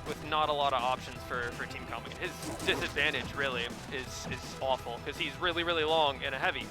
with not a lot of options for team comboing. His disadvantage really is awful because he's really, really long and a heavy.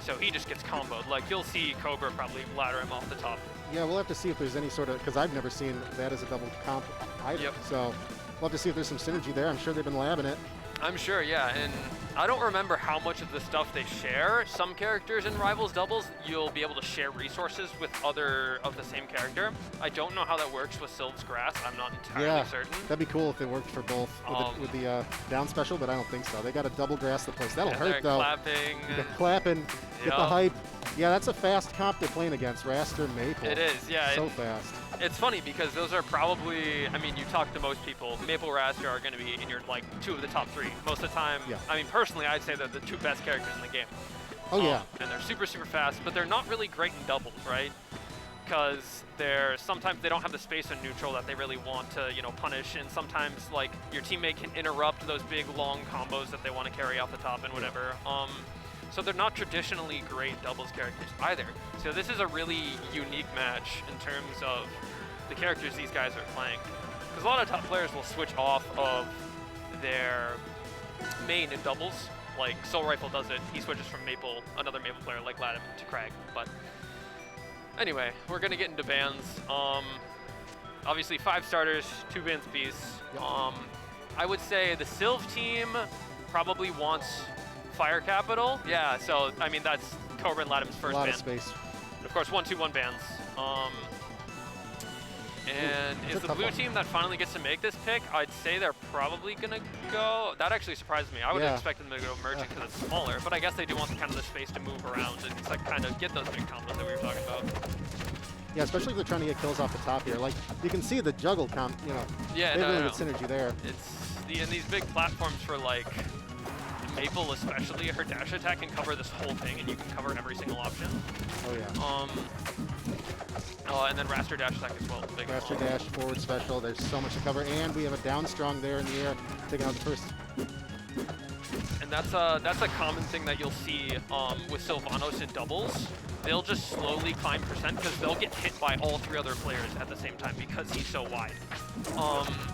So he just gets comboed. Like, you'll see Kobra probably ladder him off the top. Yeah, we'll have to see if there's any sort of, because I've never seen that as a double comp either. Yep. So we'll have to see if there's some synergy there. I'm sure they've been labbing it. I'm sure, yeah, and I don't remember how much of the stuff they share. Some characters in Rivals Doubles, you'll be able to share resources with other of the same character. I don't know how that works with Sylv's Grass. I'm not entirely certain. That'd be cool if it worked for both with the down special, but I don't think so. They got to double grass the place. That'll hurt, though. Clapping. Clapping, get the hype. Yeah, that's a fast comp they're playing against, Wrastor, Maypul. It is, yeah. So fast. It's funny because those are probably, I mean, you talk to most people, Maypul, Wrastor are going to be in your, like, 2 of the top 3. Most of the time, yeah. I mean, personally, I'd say they're the 2 best characters in the game. Oh, yeah. And they're super, super fast, but they're not really great in doubles, right? Because sometimes they don't have the space in neutral that they really want to, you know, punish, and sometimes, like, your teammate can interrupt those big, long combos that they want to carry off the top and whatever. So they're not traditionally great doubles characters either. So this is a really unique match in terms of the characters these guys are playing. Because a lot of top players will switch off of their main in doubles. Like Soul Rifle does it. He switches from Maypul, another Maypul player like Lattim, to Crag. But anyway, we're going to get into bans. Obviously 5 starters, 2 bans apiece. Yep. I would say the Sylv team probably wants Fire Capital. Yeah, so I mean that's Kobra and Lattim's first ban. A lot of space. And of course 1-2-1 bans. And is the blue team that finally gets to make this pick? I'd say they're probably gonna go. That actually surprised me. I would have expected them to go Merchant because it's smaller, but I guess they do want kind of the space to move around and it's like kind of get those big combos that we were talking about. Yeah, especially if they're trying to get kills off the top here. Like you can see the juggle comp, you know. Yeah, they really good synergy there. It's in these big platforms for like Maypul especially, her dash attack can cover this whole thing and you can cover every single option. Oh yeah. And then Wrastor dash attack as well. Wrastor dash, forward special, there's so much to cover, and we have a down strong there in the air, taking out the first. And that's a common thing that you'll see with Sylvanos in doubles. They'll just slowly climb percent because they'll get hit by all 3 other players at the same time because he's so wide.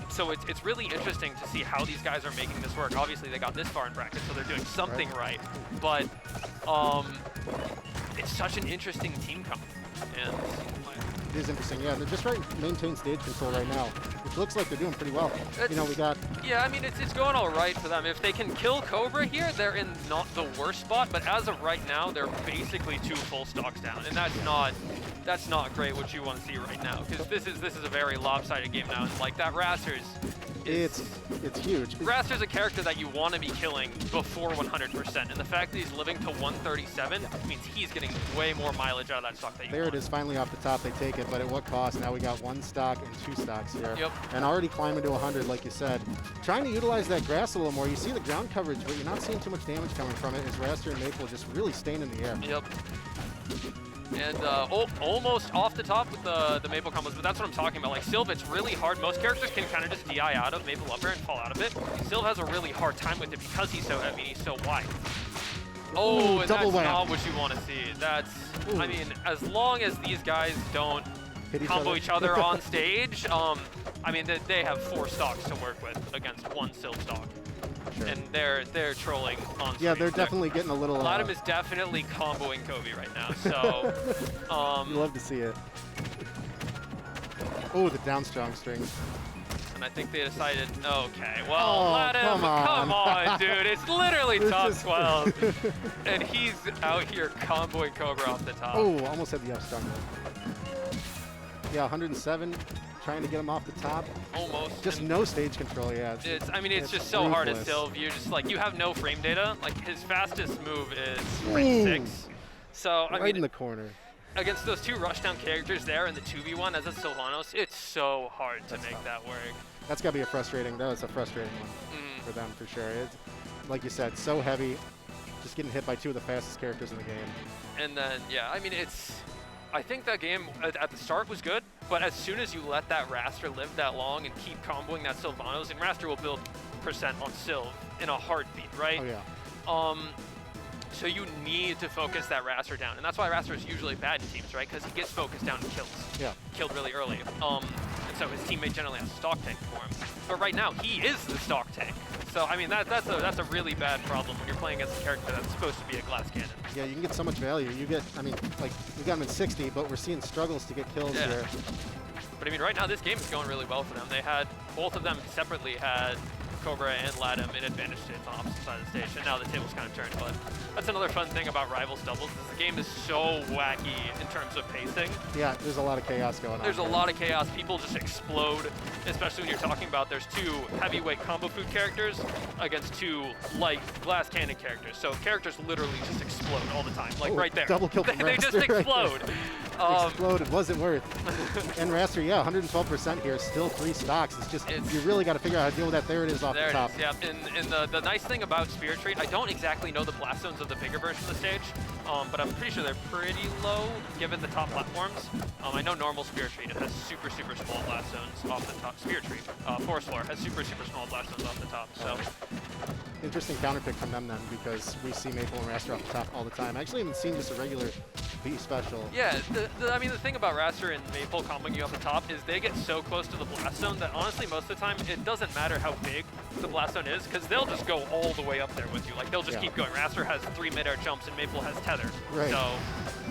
So it's really interesting to see how these guys are making this work. Obviously they got this far in bracket, so they're doing something right. But it's such an interesting team comp. And it is interesting, yeah. They're just trying to maintain stage control right now, which looks like they're doing pretty well. You know, we got... Yeah, I mean, it's going all right for them. If they can kill Kobra here, they're in not the worst spot, but as of right now, they're basically 2 full stocks down, and that's not great what you want to see right now, because this is a very lopsided game now, and like that Wrastor's... It's huge. Wrastor's a character that you want to be killing before 100%, and the fact that he's living to 137 means he's getting way more mileage out of that stock that you There want. it is, finally off the top, they take it, but at what cost? Now we got 1 stock and 2 stocks here. Yep. And already climbing to 100, like you said. Trying to utilize that grass a little more. You see the ground coverage, but you're not seeing too much damage coming from it, as Wrastor and Maypul just really staying in the air. Yep. And almost off the top with the Maypul combos, but that's what I'm talking about. Like, Sylv, it's really hard. Most characters can kind of just DI out of Maypul upper and fall out of it. Sylv has a really hard time with it because he's so heavy and he's so wide. Oh, and that's not what you want to see. That's, I mean, as long as these guys don't combo each other on stage, I mean, they have 4 stocks to work with against 1 Sylv stock. Sure. And they're trolling on stream. Yeah, they're definitely getting a little... Lattim is definitely comboing Kobe right now, so... you love to see it. Oh, the down strong string. And I think they decided, okay, well, Lattim, come on, dude. It's literally top 12. And he's out here comboing Kobra off the top. Oh, almost had the up strong there. Yeah, 107. Trying to get him off the top. Almost. Just no stage control, yeah. I mean, it's just so hard as Sylv. You just, like, you have no frame data. Like, his fastest move is frame 6. So, I mean, in the corner. Against those 2 rushdown characters there in the 2v1 as a Sylvanos, it's so hard to make that work. That's got to be a frustrating, that was a frustrating one for them, for sure. It's, like you said, so heavy, just getting hit by 2 of the fastest characters in the game. And then, yeah, I mean, I think that game at the start was good, but as soon as you let that Wrastor live that long and keep comboing that Sylvanos, and Wrastor will build percent on Sylv in a heartbeat, right? Oh, yeah. So you need to focus that Wrastor down, and that's why Wrastor is usually bad in teams, right? Because he gets focused down and kills. Yeah. Killed really early. And so his teammate generally has a stock tank for him. But right now, he is the stock tank. So, I mean, that's a really bad problem when you're playing against a character that's supposed to be a glass cannon. Yeah, you can get so much value. You get, I mean, like, we got him in 60, but we're seeing struggles to get kills here. But I mean, right now, this game is going really well for them. They had, both of them separately had Kobra and Lattim in advantage states on opposite side of the stage, and now the table's kind of turned. But that's another fun thing about Rivals doubles, is the game is so wacky in terms of pacing. Yeah, there's a lot of chaos going on. There's a lot of chaos. People just explode, especially when you're talking about there's two heavyweight combo food characters against two light glass cannon characters. So characters literally just explode all the time, like right there. Double kill from They just Wrastor explode. Exploded, wasn't worth. And Wrastor, yeah, 112% here, still 3 stocks. It's just, you really got to figure out how to deal with that. There it is off the top. Yeah, and the nice thing about Spirit Trade, I don't exactly know the blast zones of the bigger version of the stage, but I'm pretty sure they're pretty low given the top platforms. I know normal Spirit Trade, it has super small blast zones off the top. Spirit Trade, Forest Floor has super small blast zones off the top. So interesting counter pick from them then, because we see Maypul and Wrastor off the top all the time. I actually haven't seen just a regular B special. Yeah, I mean, the thing about Wrastor and Maypul comboing you off the top is they get so close to the blast zone that honestly most of the time it doesn't matter how big the blast zone is, because they'll just go all the way up there with you. Like, they'll just keep going. Wrastor has 3 mid-air jumps and Maypul has tether. Right. So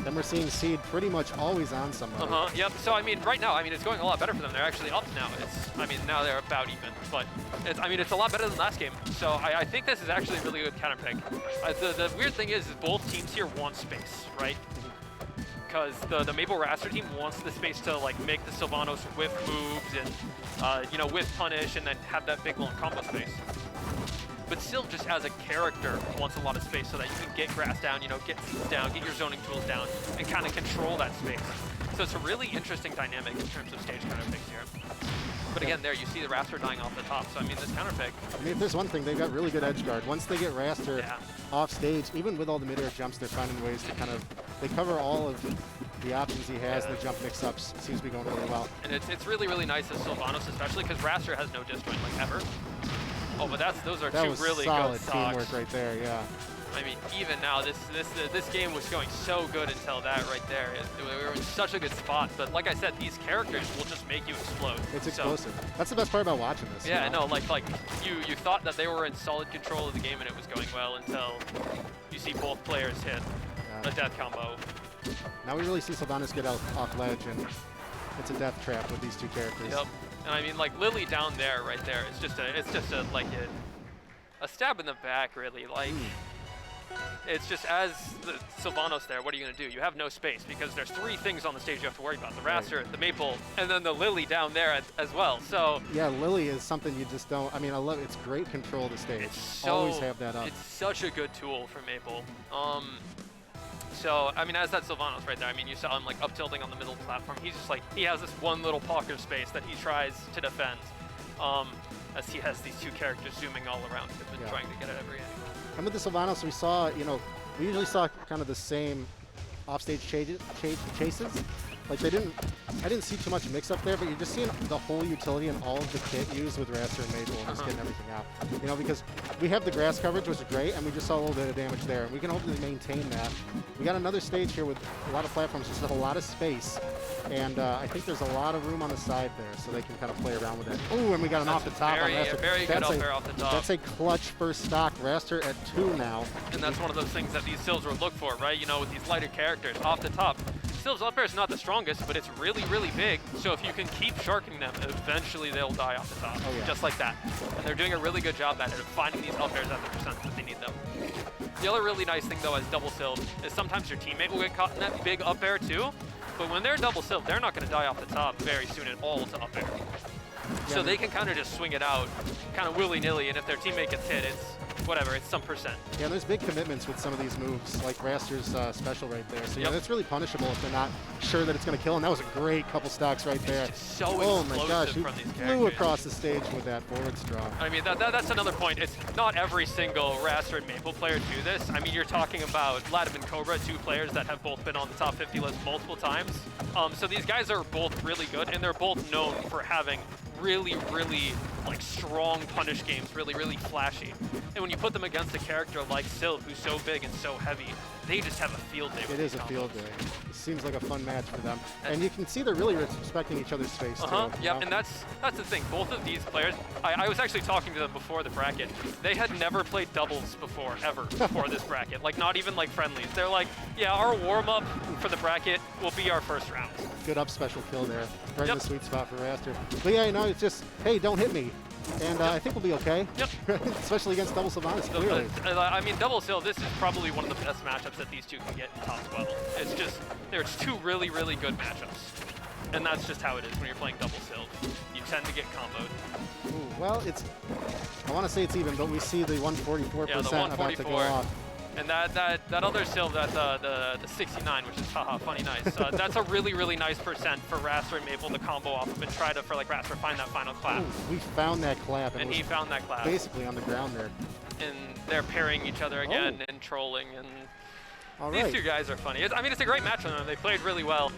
then we're seeing Seed pretty much always on somebody. Yep. So I mean, right now, I mean, it's going a lot better for them. They're actually up now. I mean, now they're about even. But I mean, it's a lot better than last game. So I think this is actually a really good counter pick. The weird thing is both teams here want space, right? Because the Maypul Wrastor team wants the space to like make the Sylvanos whiff moves and you know, whiff punish and then have that big long combo space. But Syl just as a character wants a lot of space so that you can get grass down, you know, get seeds down, get your zoning tools down, and kind of control that space. So it's a really interesting dynamic in terms of stage counter picks here. But again, there you see the Wrastor dying off the top. So I mean, this counter pick. I mean, if there's one thing, they've got really good edge guard. Once they get Wrastor off stage, even with all the mid-air jumps, they're finding ways to kind of, they cover all of the options he has. The jump mix-ups seems to be going really well. And it's really nice as Sylvanos, especially because Wrastor has no disjoint like ever. Oh, but those are two really good stocks. Teamwork right there, yeah. I mean, even now, this game was going so good until that right there. We were in such a good spot. But like I said, these characters will just make you explode. It's explosive. That's the best part about watching this. Yeah, no, like you thought that they were in solid control of the game and it was going well until you see both players hit a death combo. Now we really see Sylvanos get out off ledge, and it's a death trap with these two characters. Yep. And I mean, like Lily down there, right there. It's just a like a stab in the back, really. Like. It's just as the Sylvanos there, what are you going to do? You have no space because there's 3 things on the stage you have to worry about. The Wrastor, the Maypul, and then the Lily down there as well. So yeah, Lily is something you just don't, I mean, I love it. It's great control of the stage. Always have that up. It's such a good tool for Maypul. So, I mean, as that Sylvanos right there, I mean, you saw him like up tilting on the middle platform. He's just like, he has this one little pocket of space that he tries to defend as he has these 2 characters zooming all around him and trying to get at every angle. And with the Sylvanos, we saw, you know, we usually saw kind of the same offstage chases. Like I didn't see too much mix up there, but you're just seeing the whole utility and all of the kit used with Wrastor and Maypul and just getting everything out. You know, because we have the grass coverage, which is great, and we just saw a little bit of damage there. And we can hopefully maintain that. We got another stage here with a lot of platforms, just a lot of space. And I think there's a lot of room on the side there, so they can kind of play around with it. Ooh, and we got an off the top on Wrastor. Very good up there off the top. That's a clutch first stock. Wrastor at 2 now. And that's one of those things that these Sylvs will look for, right? You know, with these lighter characters off the top. Sylv's up air is not the strongest, but it's really big. So if you can keep sharking them, eventually they'll die off the top, just like that. And they're doing a really good job at it, of finding these up airs at the percent that they need them. The other really nice thing, though, as double Sylv, is sometimes your teammate will get caught in that big up air, too. But when they're double Sylv, they're not going to die off the top very soon at all to up air. So they can kind of just swing it out, kind of willy-nilly, and if their teammate gets hit, it's whatever, it's some percent. Yeah, there's big commitments with some of these moves, like Wrastor's special right there. So yeah, that's really punishable if they're not sure that it's going to kill. And that was a great couple stocks right there. It's just so my gosh, he flew across the stage with that forward straw. I mean, that's another point. It's not every single Wrastor and Maypul player do this. I mean, you're talking about Lattim and Kobra, 2 players that have both been on the top 50 list multiple times. So these guys are both really good, and they're both known for having really like strong punish games, really flashy. And when you put them against a character like Sylv, who's so big and so heavy, they just have a field day. It is a field day. It seems like a fun match for them. And you can see they're really respecting each other's space, too. Yep, and that's the thing. Both of these players, I was actually talking to them before the bracket. They had never played doubles before, ever, before this bracket. Like, not even like friendlies. They're like, yeah, our warm-up for the bracket will be our first round. Good up special kill there. Right in the sweet spot for Wrastor. But yeah, no, it's just, hey, don't hit me. And I think we'll be okay. Yep. Especially against double Sylvanos, clearly. I mean, double Syl, this is probably one of the best matchups that these two can get in top 12. It's just, there's two really, really good matchups. And that's just how it is when you're playing double Syl. You tend to get comboed. Ooh, well, I want to say it's even, but we see the 144% about to go off. And that other Syl, the 69, which is haha, funny nice. That's a really, really nice percent for Wrastor and Maypul to combo off of and try to, for like Wrastor, find that final clap. Ooh, we found that clap. And he found that clap. Basically on the ground there. And they're pairing each other again and trolling. And all these right. two guys are funny. I mean, it's a great match for them. They played really well.